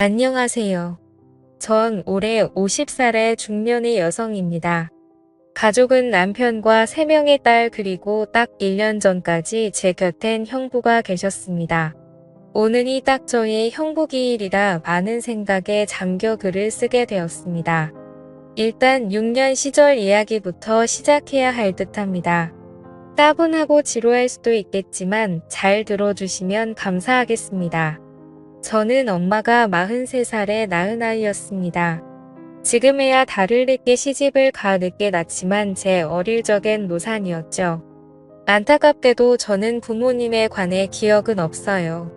안녕하세요. 전 올해 50살의 중년의 여성입니다. 가족은 남편과 3명의 딸 그리고 딱 1년 전까지 제 곁엔 형부가 계셨습니다. 오늘이 딱 저의 형부기일이라 많은 생각에 잠겨 글을 쓰게 되었습니다. 일단 6년 시절 이야기부터 시작해야 할 듯합니다. 따분하고 지루할 수도 있겠지만 잘 들어주시면 감사하겠습니다. 저는 엄마가 43살에 낳은 아이였습니다. 지금에야 달을 늦게 시집을 가 늦게 낳지만 제 어릴 적엔 노산이었죠. 안타깝게도 저는 부모님에 관해 기억은 없어요.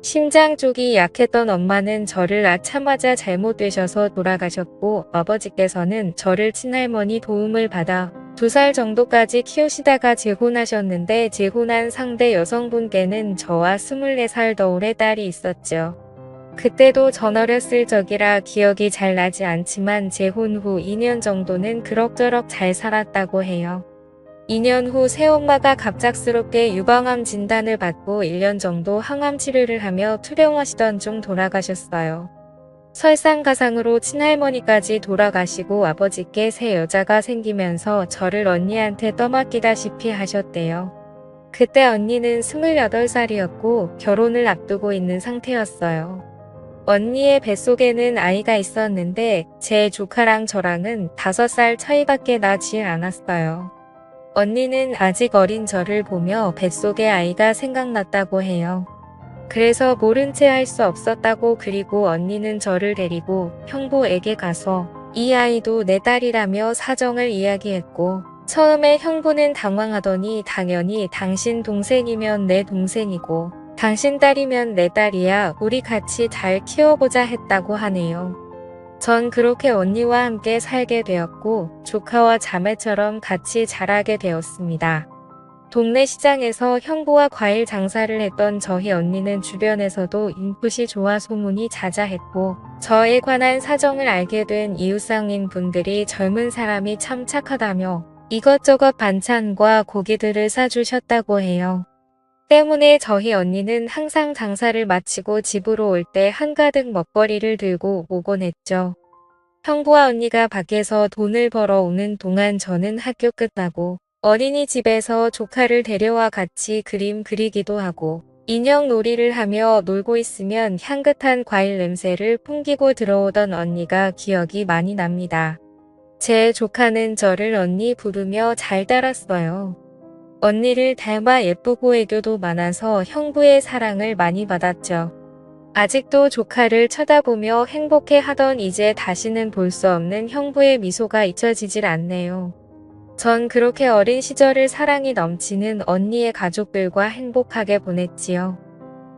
심장 쪽이 약했던 엄마는 저를 낳자마자 잘못되셔서 돌아가셨고 아버지께서는 저를 친할머니 도움을 받아 2살 정도까지 키우시다가 재혼하셨는데 재혼한 상대 여성분께는 저와 24살 더울의 딸이 있었죠. 그때도 전 어렸을 적이라 기억이 잘 나지 않지만 재혼 후 2년 정도는 그럭저럭 잘 살았다고 해요. 2년 후 새엄마가 갑작스럽게 유방암 진단을 받고 1년 정도 항암 치료를 하며 투병하시던 중 돌아가셨어요. 설상가상으로 친할머니까지 돌아가시고 아버지께 새 여자가 생기면서 저를 언니한테 떠맡기다시피 하셨대요. 그때 언니는 28살이었고 결혼을 앞두고 있는 상태였어요. 언니의 뱃속에는 아이가 있었는데 제 조카랑 저랑은 5살 차이밖에 나지 않았어요. 언니는 아직 어린 저를 보며 뱃속에 아이가 생각났다고 해요. 그래서 모른 채 할 수 없었다고 그리고 언니는 저를 데리고 형부에게 가서 이 아이도 내 딸이라며 사정을 이야기했고 처음에 형부는 당황하더니 당연히 당신 동생이면 내 동생이고 당신 딸이면 내 딸이야 우리 같이 잘 키워보자 했다고 하네요. 전 그렇게 언니와 함께 살게 되었고 조카와 자매처럼 같이 자라게 되었습니다. 동네 시장에서 형부와 과일 장사를 했던 저희 언니는 주변에서도 인풋이 좋아 소문이 자자했고 저에 관한 사정을 알게 된 이웃상인 분들이 젊은 사람이 참 착하다며 이것저것 반찬과 고기들을 사주셨다고 해요. 때문에 저희 언니는 항상 장사를 마치고 집으로 올 때 한가득 먹거리를 들고 오곤 했죠. 형부와 언니가 밖에서 돈을 벌어 오는 동안 저는 학교 끝나고 어린이집에서 조카를 데려와 같이 그림 그리기도 하고 인형 놀이를 하며 놀고 있으면 향긋한 과일 냄새를 풍기고 들어오던 언니가 기억이 많이 납니다. 제 조카는 저를 언니 부르며 잘 따랐어요. 언니를 닮아 예쁘고 애교도 많아서 형부의 사랑을 많이 받았죠. 아직도 조카를 쳐다보며 행복해 하던 이제 다시는 볼 수 없는 형부의 미소가 잊혀지질 않네요. 전 그렇게 어린 시절을 사랑이 넘치는 언니의 가족들과 행복하게 보냈지요.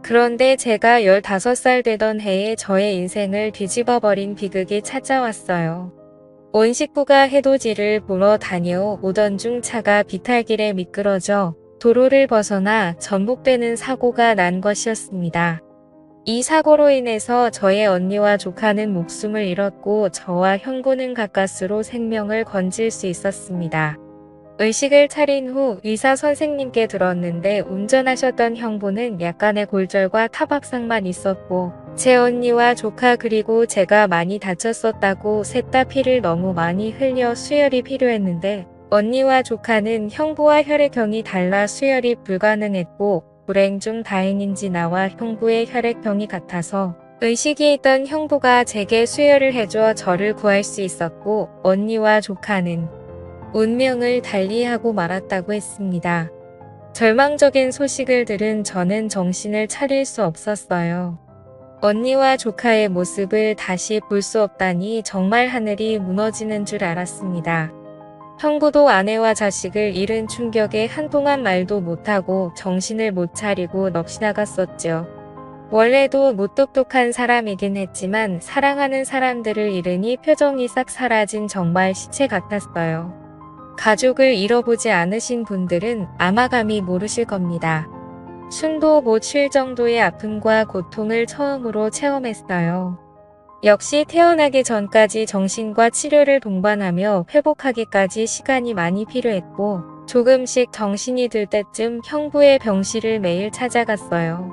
그런데 제가 15살 되던 해에 저의 인생을 뒤집어버린 비극이 찾아왔어요. 온 식구가 해돋이를 보러 다녀오던 중 차가 비탈길에 미끄러져 도로를 벗어나 전복되는 사고가 난 것이었습니다. 이 사고로 인해서 저의 언니와 조카는 목숨을 잃었고 저와 형부는 가까스로 생명을 건질 수 있었습니다. 의식을 차린 후 의사 선생님께 들었는데 운전하셨던 형부는 약간의 골절과 타박상만 있었고 제 언니와 조카 그리고 제가 많이 다쳤었다고 셋 다 피를 너무 많이 흘려 수혈이 필요했는데 언니와 조카는 형부와 혈액형이 달라 수혈이 불가능했고 불행 중 다행인지 나와 형부의 혈액형이 같아서 의식이 있던 형부가 제게 수혈을 해줘 저를 구할 수 있었고 언니와 조카는 운명을 달리하고 말았다고 했습니다. 절망적인 소식을 들은 저는 정신을 차릴 수 없었어요. 언니와 조카의 모습을 다시 볼 수 없다니 정말 하늘이 무너지는 줄 알았습니다. 형부도 아내와 자식을 잃은 충격에 한동안 말도 못하고 정신을 못 차리고 넋이 나갔었죠. 원래도 무뚝뚝한 사람이긴 했지만 사랑하는 사람들을 잃으니 표정이 싹 사라진 정말 시체 같았어요. 가족을 잃어보지 않으신 분들은 아마 감히 모르실 겁니다. 숨도 못 쉴 정도의 아픔과 고통을 처음으로 체험했어요. 역시 태어나기 전까지 정신과 치료를 동반하며 회복하기까지 시간이 많이 필요했고 조금씩 정신이 들 때쯤 형부의 병실을 매일 찾아갔어요.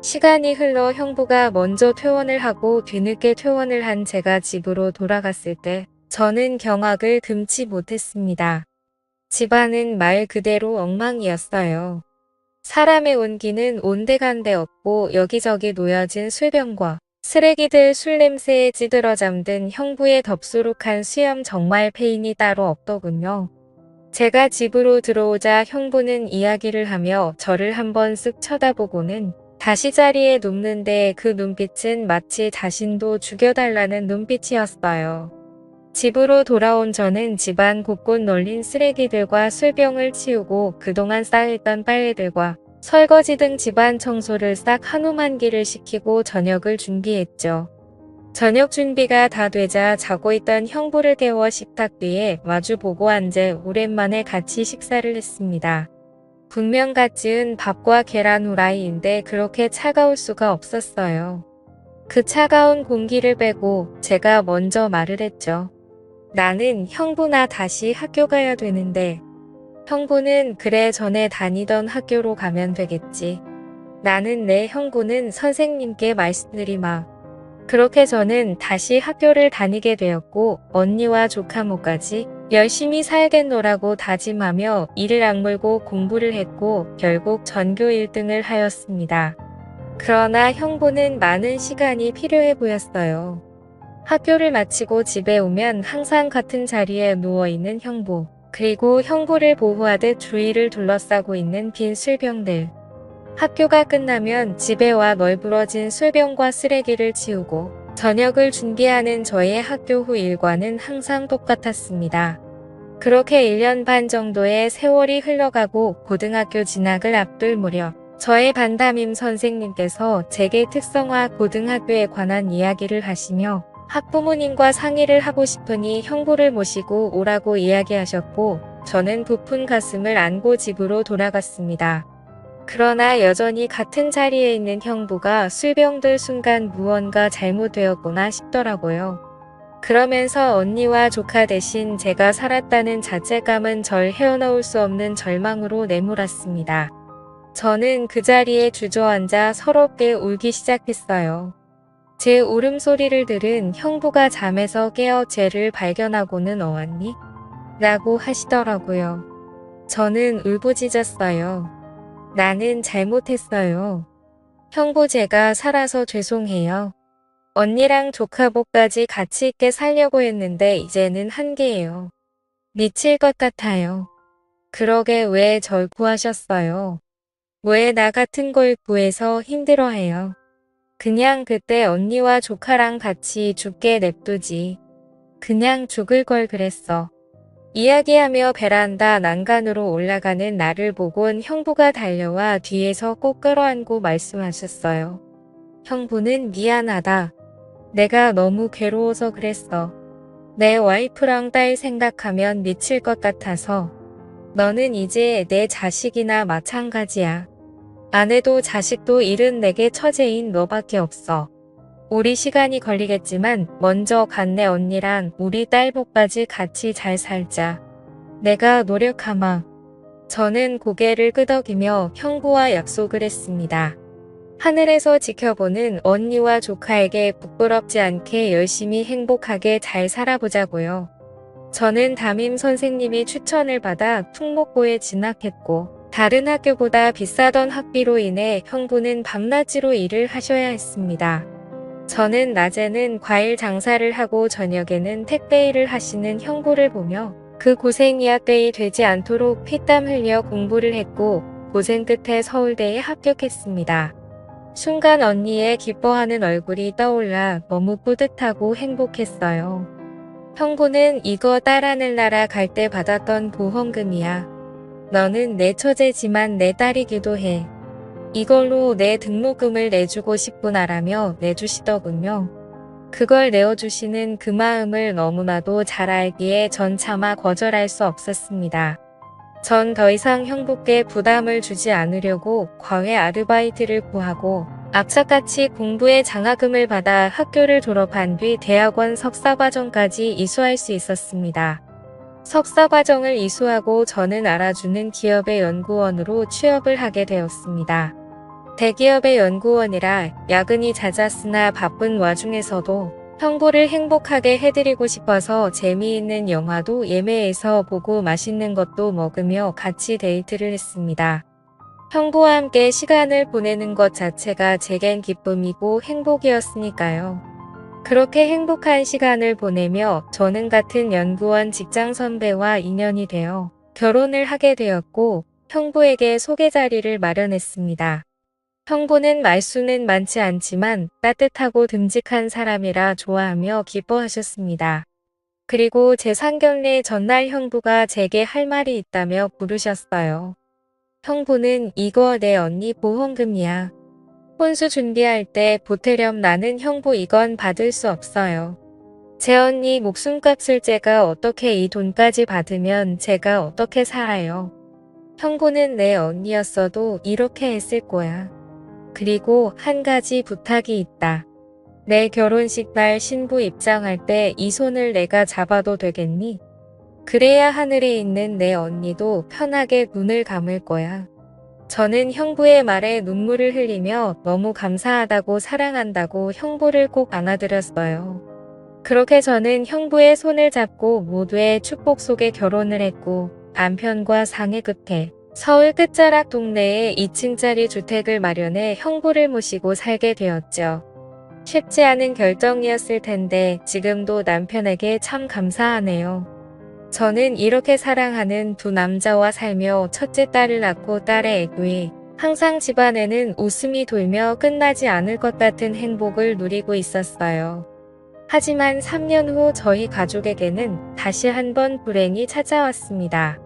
시간이 흘러 형부가 먼저 퇴원을 하고 뒤늦게 퇴원을 한 제가 집으로 돌아갔을 때 저는 경악을 금치 못했습니다. 집안은 말 그대로 엉망이었어요. 사람의 온기는 온데간데 없고 여기저기 놓여진 술병과 쓰레기들, 술 냄새에 찌들어 잠든 형부의 덥수룩한 수염, 정말 페인이 따로 없더군요. 제가 집으로 들어오자 형부는 이야기를 하며 저를 한번 쓱 쳐다보고는 다시 자리에 눕는데 그 눈빛은 마치 자신도 죽여달라는 눈빛이었어요. 집으로 돌아온 저는 집안 곳곳 널린 쓰레기들과 술병을 치우고 그동안 쌓여있던 빨래들과 설거지 등 집안 청소를 싹 한우만기를 시키고 저녁을 준비했죠. 저녁 준비가 다 되자 자고 있던 형부를 깨워 식탁 뒤에 마주보고 앉아 오랜만에 같이 식사를 했습니다. 분명 갓 지은 밥과 계란 후라이인데 그렇게 차가울 수가 없었어요. 그 차가운 공기를 빼고 제가 먼저 말을 했죠. 나는 형부나 다시 학교 가야 되는데. 형부는 그래 전에 다니던 학교로 가면 되겠지. 나는 내 형부는 선생님께 말씀드리마. 그렇게 저는 다시 학교를 다니게 되었고 언니와 조카모까지 열심히 살겠노라고 다짐하며 이를 악물고 공부를 했고 결국 전교 1등을 하였습니다. 그러나 형부는 많은 시간이 필요해 보였어요. 학교를 마치고 집에 오면 항상 같은 자리에 누워있는 형부. 그리고 형부를 보호하듯 주위를 둘러싸고 있는 빈 술병들. 학교가 끝나면 집에 와 널브러진 술병과 쓰레기를 치우고 저녁을 준비하는 저의 학교 후 일과는 항상 똑같았습니다. 그렇게 1년 반 정도의 세월이 흘러가고 고등학교 진학을 앞둘 무렵 저의 반담임 선생님께서 제게 특성화 고등학교에 관한 이야기를 하시며 학부모님과 상의를 하고 싶으니 형부를 모시고 오라고 이야기하셨고 저는 부푼 가슴을 안고 집으로 돌아갔습니다. 그러나 여전히 같은 자리에 있는 형부가 술병들 순간 무언가 잘못되었구나 싶더라고요. 그러면서 언니와 조카 대신 제가 살았다는 자책감은 절 헤어놓을 수 없는 절망으로 내몰았습니다. 저는 그 자리에 주저앉아 서럽게 울기 시작했어요. 제 울음소리를 들은 형부가 잠에서 깨어 쟤를 발견하고는 어왔니? 라고 하시더라고요. 저는 울부짖었어요. 나는 잘못했어요. 형부 제가 살아서 죄송해요. 언니랑 조카복까지 같이 있게 살려고 했는데 이제는 한계예요. 미칠 것 같아요. 그러게 왜 절 구하셨어요? 왜 나 같은 걸 구해서 힘들어해요? 그냥 그때 언니와 조카랑 같이 죽게 냅두지. 그냥 죽을 걸 그랬어. 이야기하며 베란다 난간으로 올라가는 나를 보곤 형부가 달려와 뒤에서 꼭 끌어안고 말씀하셨어요. 형부는 미안하다. 내가 너무 괴로워서 그랬어. 내 와이프랑 딸 생각하면 미칠 것 같아서. 너는 이제 내 자식이나 마찬가지야. 아내도 자식도 잃은 내게 처제인 너밖에 없어. 우리 시간이 걸리겠지만 먼저 간 내 언니랑 우리 딸복까지 같이 잘 살자. 내가 노력하마. 저는 고개를 끄덕이며 형부와 약속을 했습니다. 하늘에서 지켜보는 언니와 조카에게 부끄럽지 않게 열심히 행복하게 잘 살아보자고요. 저는 담임 선생님이 추천을 받아 특목고에 진학했고 다른 학교보다 비싸던 학비로 인해 형부는 밤낮으로 일을 하셔야 했습니다. 저는 낮에는 과일 장사를 하고 저녁에는 택배 일을 하시는 형부를 보며 그 고생이 헛되이 되지 않도록 피땀 흘려 공부를 했고 고생 끝에 서울대에 합격했습니다. 순간 언니의 기뻐하는 얼굴이 떠올라 너무 뿌듯하고 행복했어요. 형부는 이거 딸하늘 나라 갈 때 받았던 보험금이야. 너는 내 처제지만 내 딸이기도 해. 이걸로 내 등록금을 내주고 싶구나라며 내주시더군요. 그걸 내어주시는 그 마음을 너무나도 잘 알기에 전 차마 거절할 수 없었습니다. 전 더 이상 형부께 부담을 주지 않으려고 과외 아르바이트를 구하고 악착같이 공부에 장학금을 받아 학교를 졸업한 뒤 대학원 석사과정까지 이수할 수 있었습니다. 석사과정을 이수하고 저는 알아주는 기업의 연구원으로 취업을 하게 되었습니다. 대기업의 연구원이라 야근이 잦았으나 바쁜 와중에서도 형부를 행복하게 해드리고 싶어서 재미있는 영화도 예매해서 보고 맛있는 것도 먹으며 같이 데이트를 했습니다. 형부와 함께 시간을 보내는 것 자체가 제겐 기쁨이고 행복이었으니까요. 그렇게 행복한 시간을 보내며 저는 같은 연구원 직장 선배와 인연이 되어 결혼을 하게 되었고 형부에게 소개 자리를 마련했습니다. 형부는 말수는 많지 않지만 따뜻하고 듬직한 사람이라 좋아하며 기뻐하셨습니다. 그리고 제 상견례 전날 형부가 제게 할 말이 있다며 부르셨어요. 형부는 이거 내 언니 보험금이야. 혼수 준비할 때 보태렴. 나는 형부 이건 받을 수 없어요. 제 언니 목숨값을 제가 어떻게 이 돈까지 받으면 제가 어떻게 살아요. 형부는 내 언니였어도 이렇게 했을 거야. 그리고 한 가지 부탁이 있다. 내 결혼식 날 신부 입장할 때 이 손을 내가 잡아도 되겠니? 그래야 하늘에 있는 내 언니도 편하게 눈을 감을 거야. 저는 형부의 말에 눈물을 흘리며 너무 감사하다고 사랑한다고 형부를 꼭 안아드렸어요. 그렇게 저는 형부의 손을 잡고 모두의 축복 속에 결혼을 했고 남편과 상의 끝에 서울 끝자락 동네에 2층짜리 주택을 마련해 형부를 모시고 살게 되었죠. 쉽지 않은 결정이었을 텐데 지금도 남편에게 참 감사하네요. 저는 이렇게 사랑하는 두 남자와 살며 첫째 딸을 낳고 딸의 애교에 항상 집안에는 웃음이 돌며 끝나지 않을 것 같은 행복을 누리고 있었어요. 하지만 3년 후 저희 가족에게는 다시 한번 불행이 찾아왔습니다.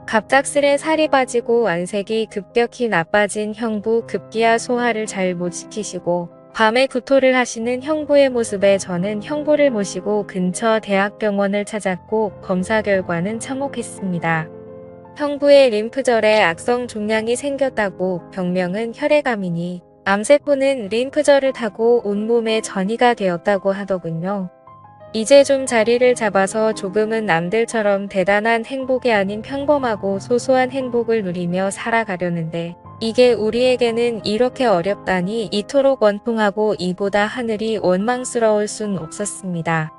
갑작스레 살이 빠지고 안색이 급격히 나빠진 형부, 급기야 소화를 잘 못 시키시고 밤에 구토를 하시는 형부의 모습에 저는 형부를 모시고 근처 대학병원을 찾았고 검사 결과는 참혹했습니다. 형부의 림프절에 악성 종양이 생겼다고 병명은 혈액암이니 암세포는 림프절을 타고 온몸에 전이가 되었다고 하더군요. 이제 좀 자리를 잡아서 조금은 남들처럼 대단한 행복이 아닌 평범하고 소소한 행복을 누리며 살아가려는데 이게 우리에게는 이렇게 어렵다니 이토록 원통하고 이보다 하늘이 원망스러울 순 없었습니다.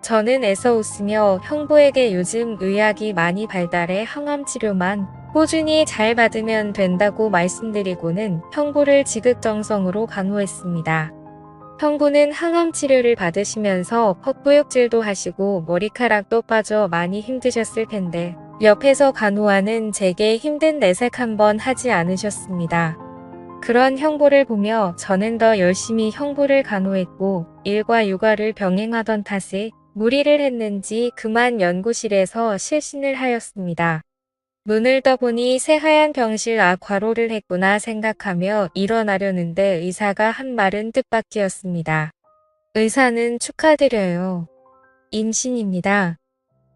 저는 애써 웃으며 형부에게 요즘 의학이 많이 발달해 항암 치료만 꾸준히 잘 받으면 된다고 말씀드리고는 형부를 지극정성으로 간호했습니다. 형부는 항암 치료를 받으시면서 헛구역질도 하시고 머리카락도 빠져 많이 힘드셨을 텐데 옆에서 간호하는 제게 힘든 내색 한번 하지 않으셨습니다. 그런 형부를 보며 저는 더 열심히 형부를 간호했고 일과 육아를 병행하던 탓에 무리를 했는지 그만 연구실에서 실신을 하였습니다. 눈을 떠보니 새하얀 병실 과로를 했구나 생각하며 일어나려는데 의사가 한 말은 뜻밖이었습니다. 의사는 축하드려요. 임신입니다.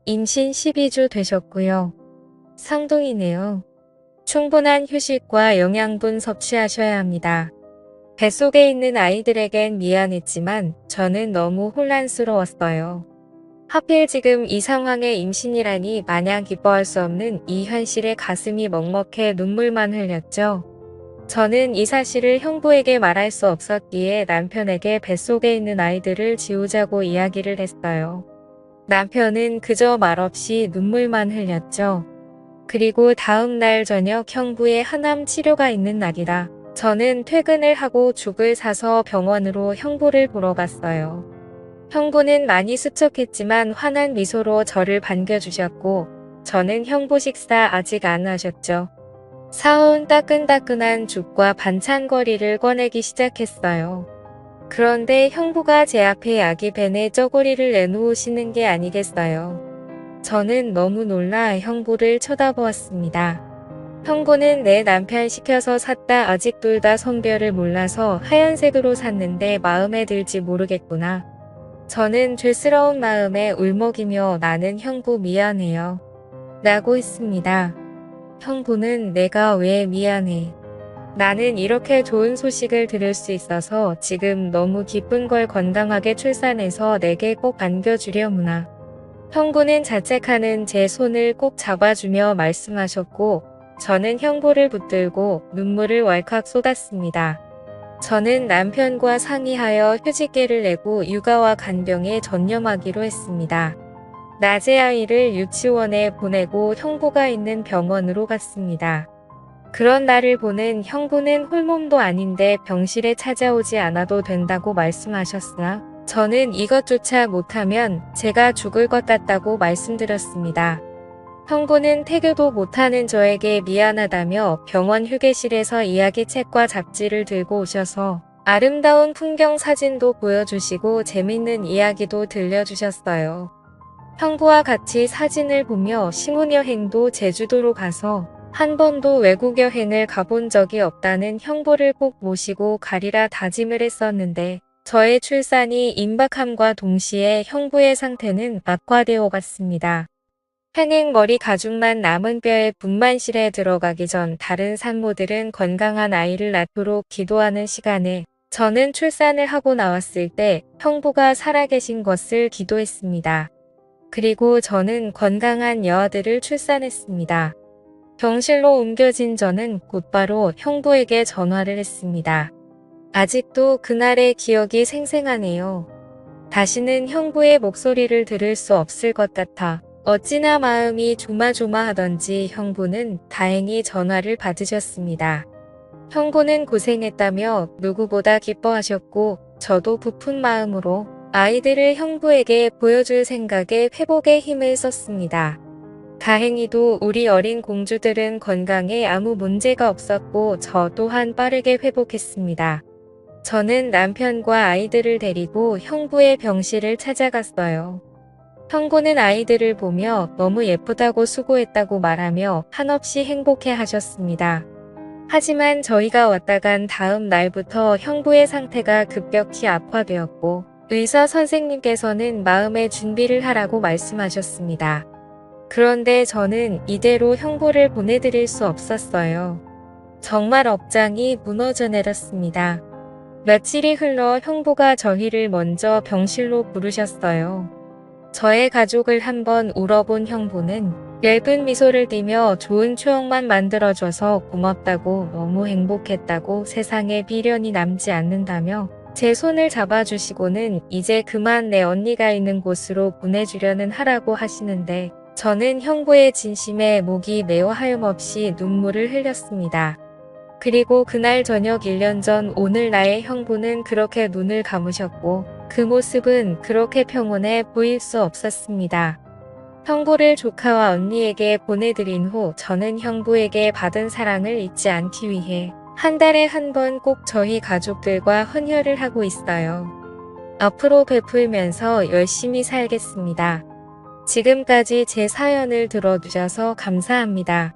임신 12주 되셨고요. 상동이네요. 충분한 휴식과 영양분 섭취하셔야 합니다. 뱃속에 있는 아이들에겐 미안했지만 저는 너무 혼란스러웠어요. 하필 지금 이 상황에 임신이라니 마냥 기뻐할 수 없는 이 현실에 가슴이 먹먹해 눈물만 흘렸죠. 저는 이 사실을 형부에게 말할 수 없었기에 남편에게 뱃속에 있는 아이들을 지우자고 이야기를 했어요. 남편은 그저 말없이 눈물만 흘렸죠. 그리고 다음 날 저녁 형부의 항암 치료가 있는 날이라 저는 퇴근을 하고 죽을 사서 병원으로 형부를 보러 갔어요. 형부는 많이 수척했지만 환한 미소로 저를 반겨주셨고 저는 형부 식사 아직 안 하셨죠. 사온 따끈따끈한 죽과 반찬거리를 꺼내기 시작했어요. 그런데 형부가 제 앞에 아기 벤의 쩌구리를 내놓으시는 게 아니겠어요. 저는 너무 놀라 형부를 쳐다보았습니다. 형부는 내 남편 시켜서 샀다. 아직 둘 다 성별을 몰라서 하얀색으로 샀는데 마음에 들지 모르겠구나. 저는 죄스러운 마음에 울먹이며 나는 형부 미안해요. 라고 했습니다. 형부는 내가 왜 미안해. 나는 이렇게 좋은 소식을 들을 수 있어서 지금 너무 기쁜 걸 건강하게 출산해서 내게 꼭 안겨주려무나. 형부는 자책하는 제 손을 꼭 잡아주며 말씀하셨고 저는 형부를 붙들고 눈물을 왈칵 쏟았습니다. 저는 남편과 상의하여 휴직계를 내고 육아와 간병에 전념하기로 했습니다. 낮에 아이를 유치원에 보내고 형부가 있는 병원으로 갔습니다. 그런 나를 보는 형부는 홀몸도 아닌데 병실에 찾아오지 않아도 된다고 말씀하셨으나 저는 이것조차 못하면 제가 죽을 것 같다고 말씀드렸습니다. 형부는 태교도 못하는 저에게 미안하다며 병원 휴게실에서 이야기책과 잡지를 들고 오셔서 아름다운 풍경 사진도 보여주시고 재밌는 이야기도 들려주셨어요. 형부와 같이 사진을 보며 신혼여행도 제주도로 가서 한 번도 외국 여행을 가본 적이 없다는 형부를 꼭 모시고 가리라 다짐을 했었는데 저의 출산이 임박함과 동시에 형부의 상태는 악화되어 갔습니다. 팽행 머리 가죽만 남은 뼈에 분만실에 들어가기 전 다른 산모들은 건강한 아이를 낳도록 기도하는 시간에 저는 출산을 하고 나왔을 때 형부가 살아계신 것을 기도했습니다. 그리고 저는 건강한 여아들을 출산했습니다. 병실로 옮겨진 저는 곧바로 형부에게 전화를 했습니다. 아직도 그날의 기억이 생생하네요. 다시는 형부의 목소리를 들을 수 없을 것 같아 어찌나 마음이 조마조마하던지 형부는 다행히 전화를 받으셨습니다. 형부는 고생했다며 누구보다 기뻐하셨고 저도 부푼 마음으로 아이들을 형부에게 보여줄 생각에 회복에 힘을 썼습니다. 다행히도 우리 어린 공주들은 건강에 아무 문제가 없었고 저 또한 빠르게 회복했습니다. 저는 남편과 아이들을 데리고 형부의 병실을 찾아갔어요. 형부는 아이들을 보며 너무 예쁘다고 수고했다고 말하며 한없이 행복해 하셨습니다. 하지만 저희가 왔다 간 다음 날부터 형부의 상태가 급격히 악화되었고 의사 선생님께서는 마음의 준비를 하라고 말씀하셨습니다. 그런데 저는 이대로 형부를 보내드릴 수 없었어요. 정말 업장이 무너져 내렸습니다. 며칠이 흘러 형부가 저희를 먼저 병실로 부르셨어요. 저의 가족을 한번 울어본 형부는 엷은 미소를 띠며 좋은 추억만 만들어줘서 고맙다고 너무 행복했다고 세상에 비련이 남지 않는다며 제 손을 잡아주시고는 이제 그만 내 언니가 있는 곳으로 보내주려는 하라고 하시는데 저는 형부의 진심에 목이 메어 하염없이 눈물을 흘렸습니다. 그리고 그날 저녁 1년 전 오늘 나의 형부는 그렇게 눈을 감으셨고 그 모습은 그렇게 평온해 보일 수 없었습니다. 형부를 조카와 언니에게 보내드린 후 저는 형부에게 받은 사랑을 잊지 않기 위해 한 달에 한 번 꼭 저희 가족들과 헌혈을 하고 있어요. 앞으로 베풀면서 열심히 살겠습니다. 지금까지 제 사연을 들어주셔서 감사합니다.